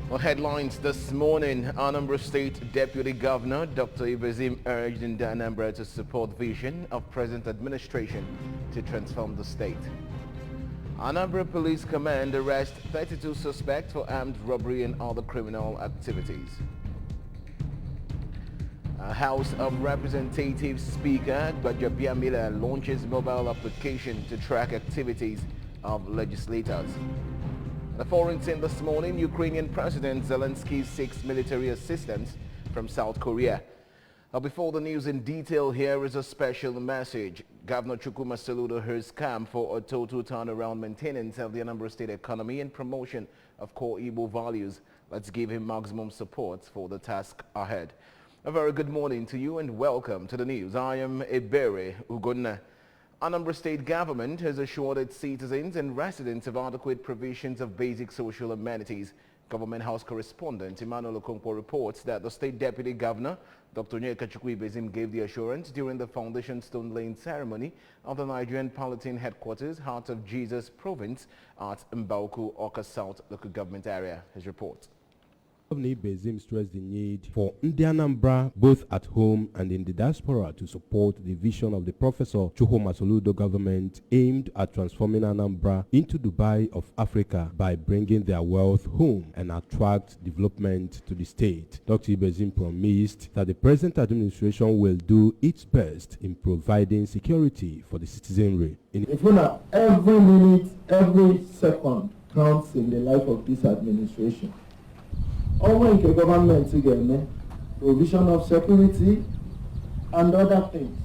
Well, headlines this morning. Anambra State Deputy Governor Dr. Ibezim urged in Anambra to support vision of present administration to transform the state. Anambra Police Command arrests 32 suspects for armed robbery and other criminal activities. House of Representatives Speaker Gbajabiamila launches mobile application to track activities of legislators. The foreign team this morning, Ukrainian President Zelensky seeks military assistance from South Korea. Now, before the news in detail, here is a special message. Governor Chukwuma Soludo urged CAM for a total turnaround maintenance of the Anambra State economy and promotion of core Igbo values. Let's give him maximum support for the task ahead. A very good morning to you and welcome to the news. I am Ebere Ugonna. Anambra State government has assured its citizens and residents of adequate provisions of basic social amenities. Government House correspondent Emmanuel Okonkwo reports that the state deputy governor, Dr. Onyeka Chukwuibezim, gave the assurance during the foundation stone laying ceremony of the Nigerian Palatine headquarters, Heart of Jesus province at Mbauku, Awka South local government area. His report. Governor Ibezim stressed the need for Ndi Anambra, both at home and in the diaspora, to support the vision of the Professor Chukwuma Soludo government aimed at transforming Anambra into Dubai of Africa by bringing their wealth home and attract development to the state. Dr. Ibezim promised that the present administration will do its best in providing security for the citizenry. If you know, every minute, every second counts in the life of this administration. All in the government together, provision of security and other things,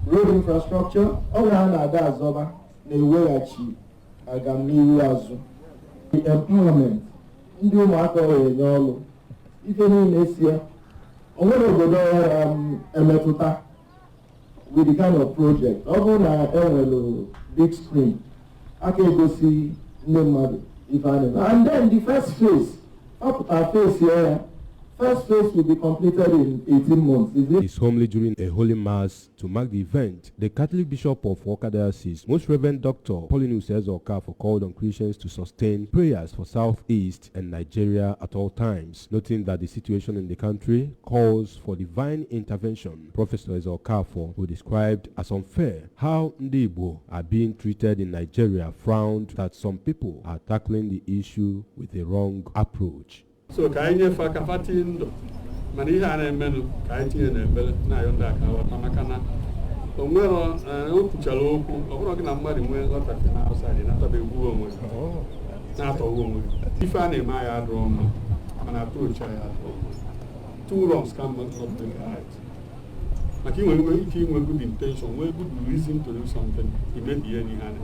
road infrastructure, all that over the way achieve the employment. Ndi market yolo. Even in this year, I'm going to go there with the kind of project. I'm going big screen. I can go see nobody if I never. And then the first phase. Up our face here, first phase will be completed in 18 months, is it? It's homely during a holy mass to mark the event. The Catholic Bishop of Awka Diocese, Most Reverend Dr. Paulinus Okafor, called on Christians to sustain prayers for Southeast and Nigeria at all times, noting that the situation in the country calls for divine intervention. Professor Okafor, who described as unfair how Ndi Igbo are being treated in Nigeria, frowned that some people are tackling the issue with a wrong approach. So kainye fakafati ndo mani ha na menu kaitinye na ebele na yonda ka wa makana onwero okuchala okwu oburo gị na mmadụ nwe nghọta na outside na tabe gwu onwe na atọ onwe ife a na-eme ya adọ ọma mana approach ya atọ two wrongs can not be right. Like you when good intention, when good reason to do something, it may be any hand.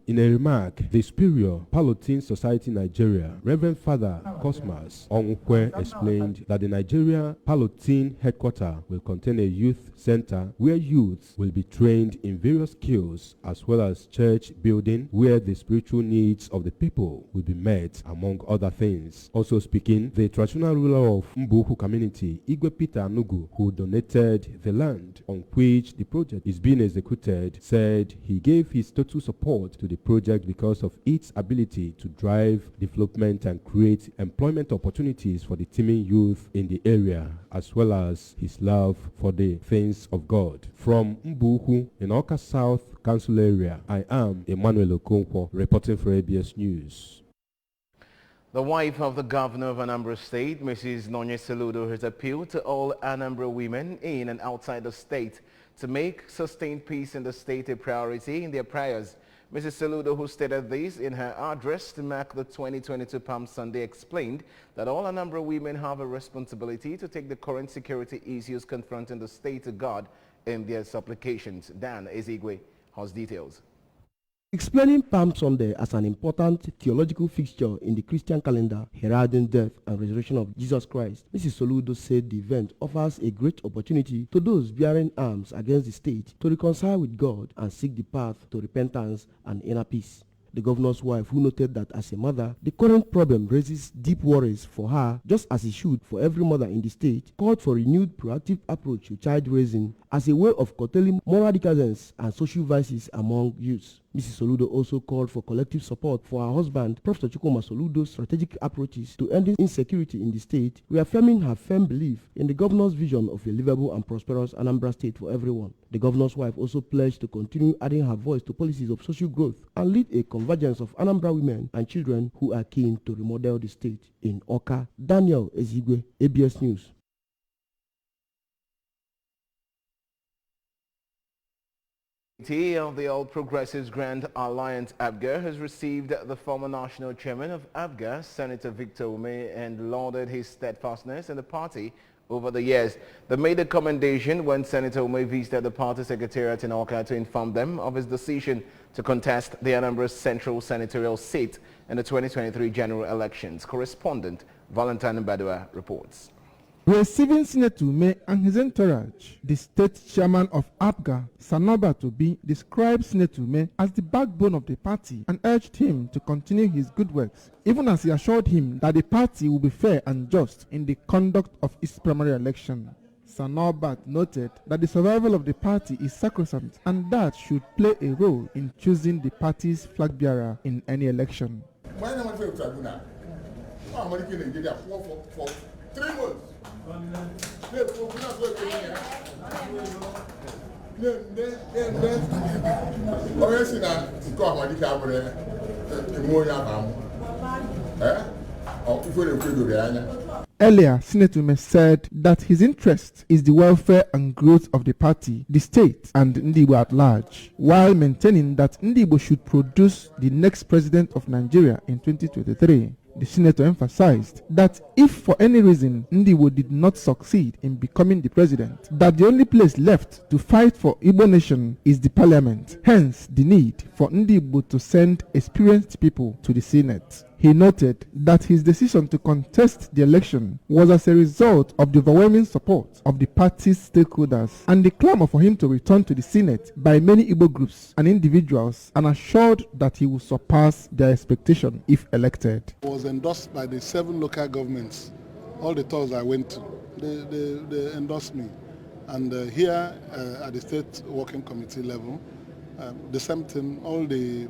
In a remark, the Superior Palatine Society Nigeria, Reverend Father Cosmas Onwukwe, explained that the Nigeria Palatine headquarters will contain a youth center where youths will be trained in various skills, as well as church building where the spiritual needs of the people will be met, among other things. Also speaking, the traditional ruler of Mbuku community, Igwe Peter Anugu, who donated the land on which the project is being executed, said he gave his total support to the project because of its ability to drive development and create employment opportunities for the teeming youth in the area, as well as his love for the things of God. From Mbuku in Awka South Council area, I am Emmanuel Okonkwo, reporting for ABS News. The wife of the governor of Anambra State, Mrs. Nonye Soludo, has appealed to all Anambra women in and outside the state to make sustained peace in the state a priority in their prayers. Mrs. Soludo, who stated this in her address to mark the 2022 Palm Sunday, explained that all Anambra women have a responsibility to take the current security issues confronting the state to God in their supplications. Dan Ezigwe has details. Explaining Palm Sunday as an important theological fixture in the Christian calendar, heralding death and resurrection of Jesus Christ, Mrs. Soludo said the event offers a great opportunity to those bearing arms against the state to reconcile with God and seek the path to repentance and inner peace. The governor's wife, who noted that as a mother, the current problem raises deep worries for her, just as it should for every mother in the state, called for a renewed proactive approach to child raising as a way of curtailing moral decadence and social vices among youths. Mrs. Soludo also called for collective support for her husband, Professor Chukwuma Soludo's strategic approaches to ending insecurity in the state, reaffirming her firm belief in the governor's vision of a livable and prosperous Anambra state for everyone. The governor's wife also pledged to continue adding her voice to policies of social growth and lead a convergence of Anambra women and children who are keen to remodel the state. In Awka, Daniel Ezigwe, ABS News. Of the All Progressives Grand Alliance APGA has received the former national chairman of APGA, Senator Victor Ume, and lauded his steadfastness in the party over the years. They made a commendation when Senator Ume visited the party secretariat in Awka to inform them of his decision to contest the Anambra Central Senatorial seat in the 2023 general elections. Correspondent Valentine Mbadua reports. Receiving Senator Ume and his entourage, the state chairman of APGA, Sanoba Tobi, described Senator Ume as the backbone of the party and urged him to continue his good works, even as he assured him that the party will be fair and just in the conduct of its primary election. Sanoba noted that the survival of the party is sacrosanct and that should play a role in choosing the party's flag bearer in any election. 3 months. Earlier, Senator Ume said that his interest is the welfare and growth of the party, the state, and Ndigbo at large, while maintaining that Ndigbo should produce the next president of Nigeria in 2023. The senator emphasized that if for any reason Ndigbo did not succeed in becoming the president, that the only place left to fight for Igbo nation is the parliament, hence the need for Ndigbo to send experienced people to the Senate. He noted that his decision to contest the election was as a result of the overwhelming support of the party's stakeholders and the clamor for him to return to the Senate by many Igbo groups and individuals, and assured that he will surpass their expectation if elected. It was endorsed by the 7 local governments. All the tours I went to, they endorsed me. And here at the state working committee level, the same thing, all the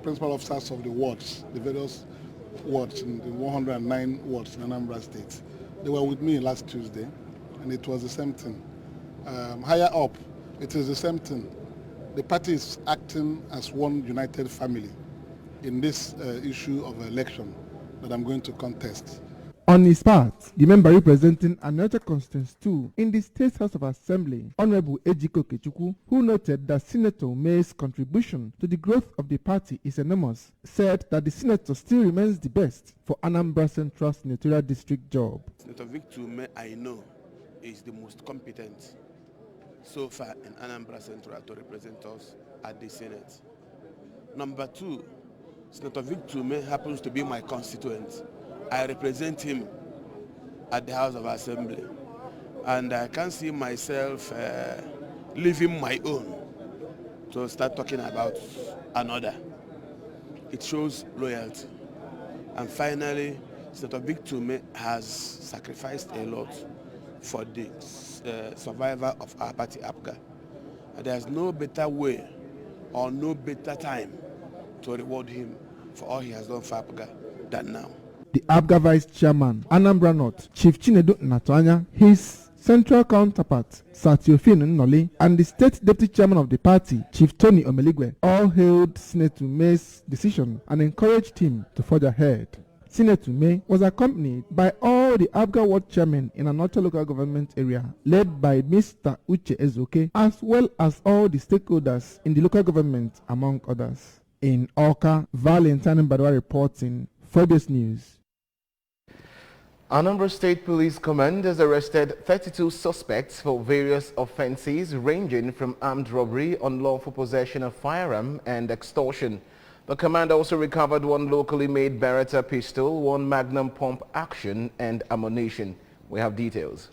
principal officers of the wards, the various wards in the 109 wards in Anambra State. They were with me last Tuesday, and it was the same thing. Higher up, it is the same thing. The party is acting as one united family in this issue of election that I'm going to contest. On his part, the member representing Anambra Constituency 2 in the State House of Assembly, Honorable Ejiko Kechukwu, who noted that Senator Ume's contribution to the growth of the party is enormous, said that the senator still remains the best for Anambra Central Senatorial District job. Senator Victor Ume, I know, is the most competent so far in Anambra Central to represent us at the Senate. Number 2, Senator Victor Ume happens to be my constituent. I represent him at the House of Assembly, and I can't see myself leaving my own to start talking about another. It shows loyalty. And finally, Senator Victor Ume has sacrificed a lot for the survival of our party APGA. And there's no better way or no better time to reward him for all he has done for APGA than now. The APGA Vice Chairman, Anambra North, Chief Chinedu Natanya, his central counterpart, Satiofin Nnoli, and the State Deputy Chairman of the party, Chief Tony Omeligwe, all hailed Senator Ume's decision and encouraged him to forge ahead. Senator Ume was accompanied by all the APGA ward chairmen in another local government area, led by Mr. Uche Ezoke, as well as all the stakeholders in the local government, among others. In Awka, Valentine Mbadua reporting for ABS News. Anambra State Police Command has arrested 32 suspects for various offences ranging from armed robbery, unlawful possession of firearm and extortion. The command also recovered 1 locally made Beretta pistol, 1 Magnum pump action and ammunition. We have details.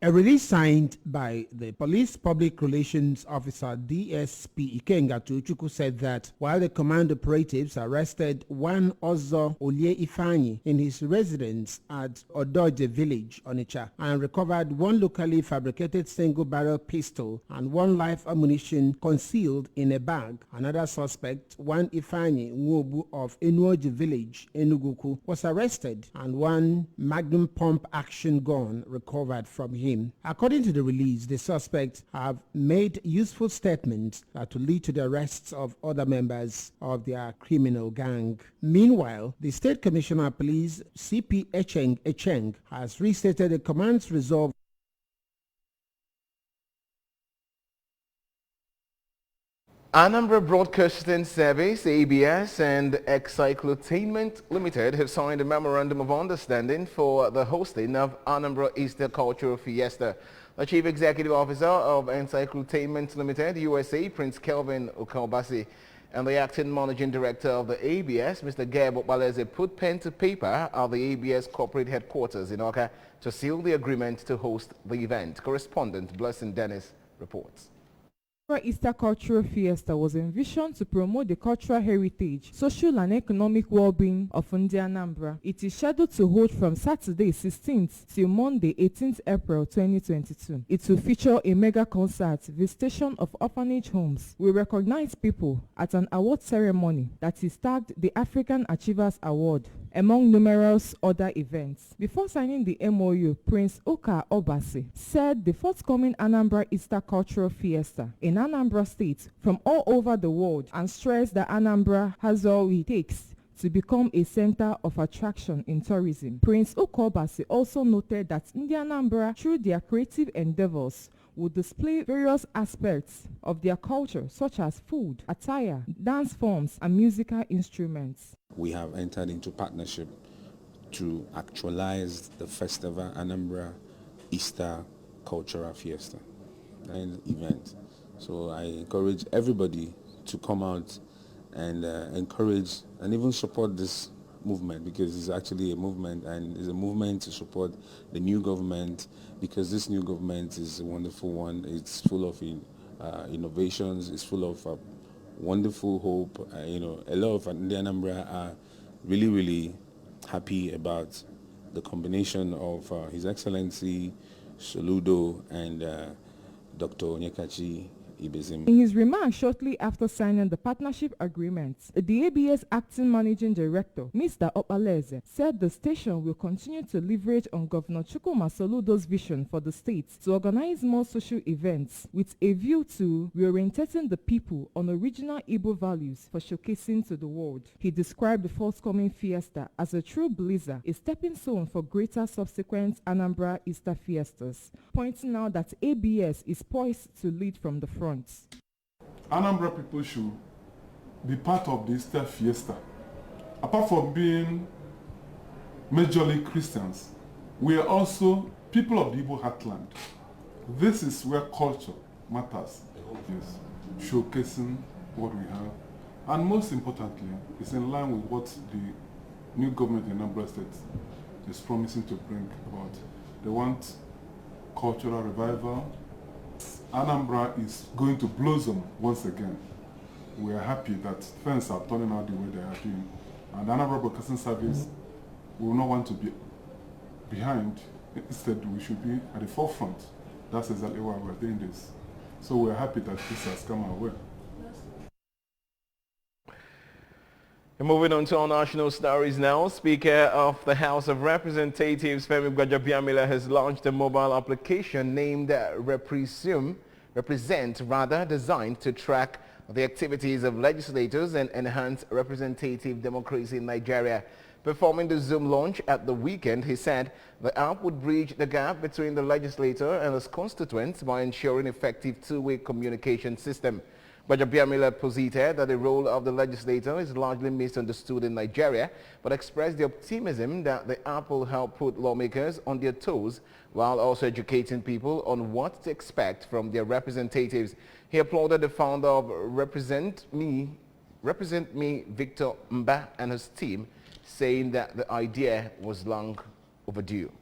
A release signed by the Police Public Relations Officer DSP Ikenga Tuchuku said that while the command operatives arrested one Ozo Olie Ifani in his residence at Odoje village, Onitsha, and recovered one locally fabricated single-barrel pistol and one live ammunition concealed in a bag, another suspect, one Ifani Nwobu of Enuoji village, Enuguku, was arrested and one Magnum pump action gun recovered from him. According to the release, the suspects have made useful statements that will lead to the arrests of other members of their criminal gang. Meanwhile, the State Commissioner of Police, CP Echeng, has restated the command's resolve Anambra Broadcasting Service, ABS, and Excyclotainment Limited have signed a memorandum of understanding for the hosting of Anambra Easter Cultural Fiesta. The Chief Executive Officer of Excyclotainment Limited, USA, Prince Kelvin Okalbasi, and the Acting Managing Director of the ABS, Mr. Gebo Baleze, put pen to paper at the ABS corporate headquarters in Oka to seal the agreement to host the event. Correspondent Blessing Dennis reports. Easter Cultural Fiesta was envisioned to promote the cultural heritage, social and economic well-being of Anambra. It is scheduled to hold from Saturday 16th till Monday 18th April 2022. It will feature a mega concert, visitation of orphanage homes. We recognize people at an award ceremony that is tagged the African Achievers Award, among numerous other events. Before signing the MOU, Prince Oka Obasi said the forthcoming Anambra Easter Cultural Fiesta in Anambra State from all over the world, and stressed that Anambra has all it takes to become a center of attraction in tourism. Prince Okobasi also noted that Anambra, through their creative endeavors, will display various aspects of their culture, such as food, attire, dance forms, and musical instruments. We have entered into partnership to actualize the festival Anambra Easter Cultural Fiesta and event. So I encourage everybody to come out and encourage and even support this movement, because it's actually a movement, and it's a movement to support the new government, because this new government is a wonderful one. It's full of innovations, it's full of wonderful hope. A lot of Anambra are really, really happy about the combination of His Excellency Soludo and Dr. Onyekachi. In his remarks shortly after signing the partnership agreement, the ABS Acting Managing Director, Mr. Opaleze, said the station will continue to leverage on Governor Chukwuma Soludo's vision for the state to organize more social events with a view to reorientating the people on original Igbo values for showcasing to the world. He described the forthcoming fiesta as a true blizzard, a stepping stone for greater subsequent Anambra Easter fiestas, pointing out that ABS is poised to lead from the front. Anambra people should be part of the Easter fiesta. Apart from being majorly Christians, we are also people of the Igbo heartland. This is where culture matters. Yes, showcasing what we have, and most importantly, it's in line with what the new government in Anambra State is promising to bring about. They want cultural revival. Anambra is going to blossom once again. We are happy that things are turning out the way they are doing. And the Anambra Broadcasting Service will not want to be behind. Instead, we should be at the forefront. That's exactly why we're doing this. So we're happy that this has come our way. Moving on to our national stories now, Speaker of the House of Representatives Femi Gbajabiamila has launched a mobile application named Represent, designed to track the activities of legislators and enhance representative democracy in Nigeria. Performing the Zoom launch at the weekend, he said the app would bridge the gap between the legislator and his constituents by ensuring effective two-way communication system. Gbajabiamila posited that the role of the legislator is largely misunderstood in Nigeria, but expressed the optimism that the app will help put lawmakers on their toes while also educating people on what to expect from their representatives. He applauded the founder of Represent Me, Victor Mba, and his team, saying that the idea was long overdue.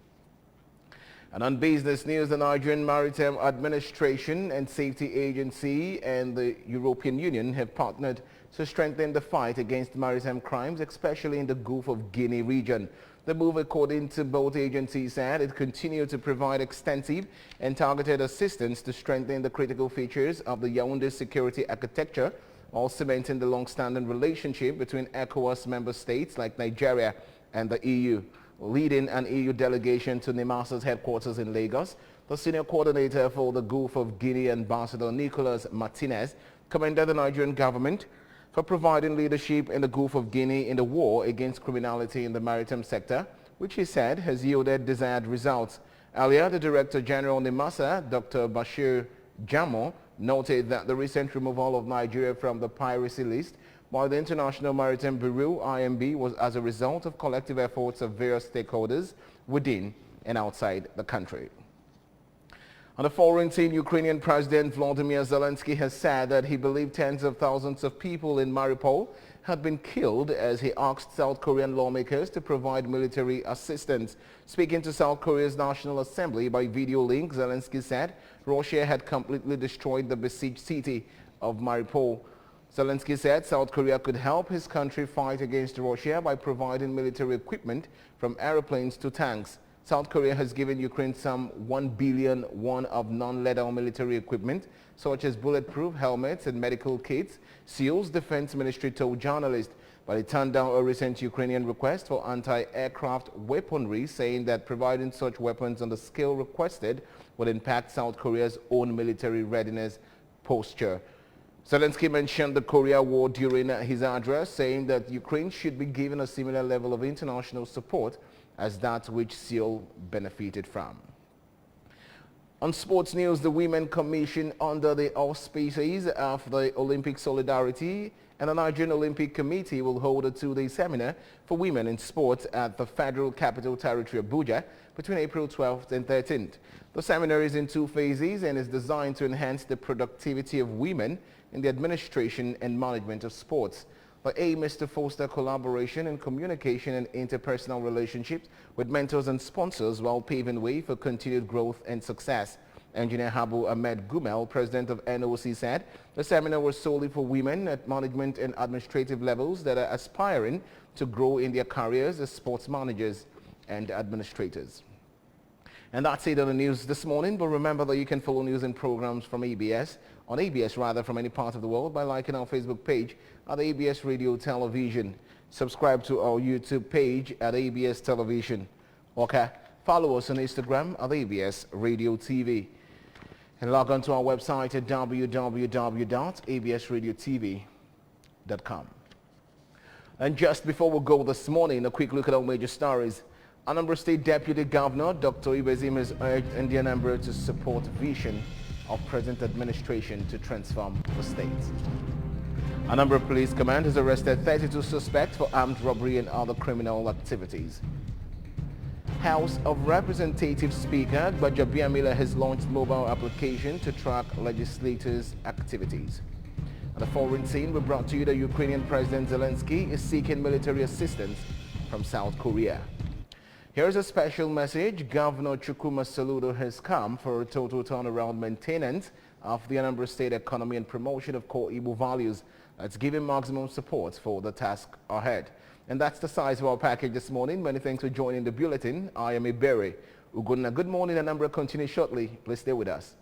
And on business news, the Nigerian Maritime Administration and Safety Agency and the European Union have partnered to strengthen the fight against maritime crimes, especially in the Gulf of Guinea region. The move, according to both agencies, said it continued to provide extensive and targeted assistance to strengthen the critical features of the Yaoundé security architecture, while cementing the long-standing relationship between ECOWAS member states like Nigeria and the EU. Leading an EU delegation to NIMASA's headquarters in Lagos, the senior coordinator for the Gulf of Guinea, Ambassador Nicolas Martinez, commended the Nigerian government for providing leadership in the Gulf of Guinea in the war against criminality in the maritime sector, which he said has yielded desired results. Earlier, the Director General NIMASA, Dr. Bashir Jamo, noted that the recent removal of Nigeria from the piracy list by the International Maritime Bureau, IMB, was as a result of collective efforts of various stakeholders within and outside the country. On the foreign scene, Ukrainian President Volodymyr Zelensky has said that he believed tens of thousands of people in Mariupol had been killed as he asked South Korean lawmakers to provide military assistance. Speaking to South Korea's National Assembly by video link, Zelensky said Russia had completely destroyed the besieged city of Mariupol. Zelensky said South Korea could help his country fight against Russia by providing military equipment from airplanes to tanks. South Korea has given Ukraine some 1 billion won of non-lethal military equipment, such as bulletproof helmets and medical kits, Seoul's defense ministry told journalists, but it turned down a recent Ukrainian request for anti-aircraft weaponry, saying that providing such weapons on the scale requested would impact South Korea's own military readiness posture. Zelensky mentioned the Korea War during his address, saying that Ukraine should be given a similar level of international support as that which Seoul benefited from. On sports news, the Women Commission, under the auspices of the Olympic Solidarity and the Nigerian Olympic Committee, will hold a two-day seminar for women in sports at the Federal Capital Territory, Abuja, between April 12th and 13th. The seminar is in two phases and is designed to enhance the productivity of women in the administration and management of sports. The aim is to foster collaboration and communication and interpersonal relationships with mentors and sponsors while paving way for continued growth and success. Engineer Habu Ahmed Gumel, president of NOC, said the seminar was solely for women at management and administrative levels that are aspiring to grow in their careers as sports managers and administrators. And that's it on the news this morning, but remember that you can follow news and programs from ABS, from any part of the world by liking our Facebook page at ABS Radio Television. Subscribe to our YouTube page at ABS Television. Okay, follow us on Instagram at ABS Radio TV. And log on to our website at www.absradiotv.com. And just before we go this morning, a quick look at our major stories. Anambra State Deputy Governor Dr. Ibezim has urged Indian Anambra to support vision of present administration to transform the state. Anambra Police Command has arrested 32 suspects for armed robbery and other criminal activities. House of Representatives Speaker Gbajabiamila has launched mobile application to track legislators' activities. On the foreign scene, we brought to you that Ukrainian President Zelensky is seeking military assistance from South Korea. Here's a special message. Governor Chukwuma Soludo has come for a total turnaround maintenance of the Anambra State economy and promotion of core Igbo values. Let's give him maximum support for the task ahead. And that's the size of our package this morning. Many thanks for joining the bulletin. I am Iberi Ugonna. Good morning, Anambra. Continue shortly. Please stay with us.